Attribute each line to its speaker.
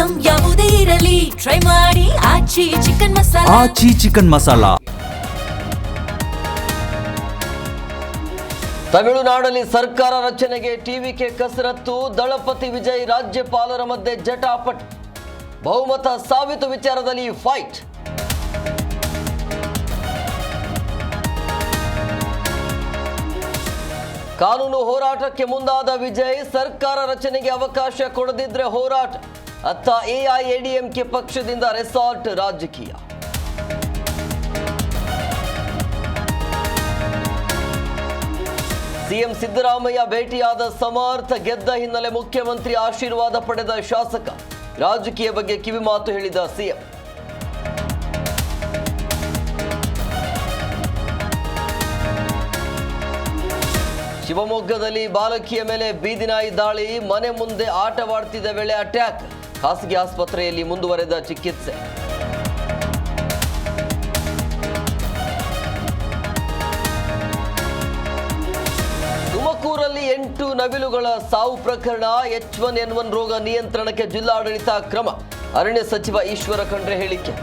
Speaker 1: Item ಯಾವುದೇ ಇರಲಿ try ಮಾಡಿ ಆಚಿ ಚಿಕನ್ ಮಸಾಲಾ.
Speaker 2: ಆಚಿ ಚಿಕನ್ ಮಸಾಲಾ.
Speaker 3: ತಮಿಳುನಾಡಲ್ಲಿ ಸರ್ಕಾರ ರಚನೆಗೆ ಟಿವಿಕೆ ಕಸರತ್ತು. ದಳಪತಿ ವಿಜಯ್ ರಾಜ್ಯಪಾಲರ ಮಧ್ಯೆ ಜಟಾಪಟ್. ಬಹುಮತ ಸಾಬೀತು ವಿಚಾರದಲ್ಲಿ ಫೈಟ್. ಕಾನೂನು ಹೋರಾಟಕ್ಕೆ ಮುಂದಾದ ವಿಜಯ್, ಸರ್ಕಾರ ರಚನೆಗೆ ಅವಕಾಶ ಕೊಡದಿದ್ರೆ ಹೋರಾಟ. ಅತ್ತ ಎಐಎಡಿಎಂಕೆ ಪಕ್ಷದಿಂದ ರೆಸಾರ್ಟ್ ರಾಜಕೀಯ. ಸಿಎಂ ಸಿದ್ದರಾಮಯ್ಯ ಭೇಟಿಯಾದ ಸಮರ್ಥ. ಗೆದ್ದ ಹಿನ್ನೆಲೆ ಮುಖ್ಯಮಂತ್ರಿ ಆಶೀರ್ವಾದ ಪಡೆದ ಶಾಸಕ. ರಾಜಕೀಯ ಬಗ್ಗೆ ಕಿವಿಮಾತು ಹೇಳಿದ ಸಿಎಂ. ಶಿವಮೊಗ್ಗದಲ್ಲಿ ಬಾಲಕಿಯ ಮೇಲೆ ಬೀದಿನಾಯಿ ದಾಳಿ. ಮನೆ ಮುಂದೆ ಆಟವಾಡ್ತಿದ್ದ ವೇಳೆ ಅಟ್ಯಾಕ್. ಖಾಸಗಿ ಆಸ್ಪತ್ರೆಯಲ್ಲಿ ಮುಂದುವರೆದ ಚಿಕಿತ್ಸೆ. ತುಮಕೂರಲ್ಲಿ 8 ನವಿಲುಗಳ ಸಾವು ಪ್ರಕರಣ. H1N1 ರೋಗ ನಿಯಂತ್ರಣಕ್ಕೆ ಜಿಲ್ಲಾಡಳಿತ ಕ್ರಮ. ಅರಣ್ಯ ಸಚಿವ ಈಶ್ವರ ಖಂಡ್ರೆ ಹೇಳಿಕೆ.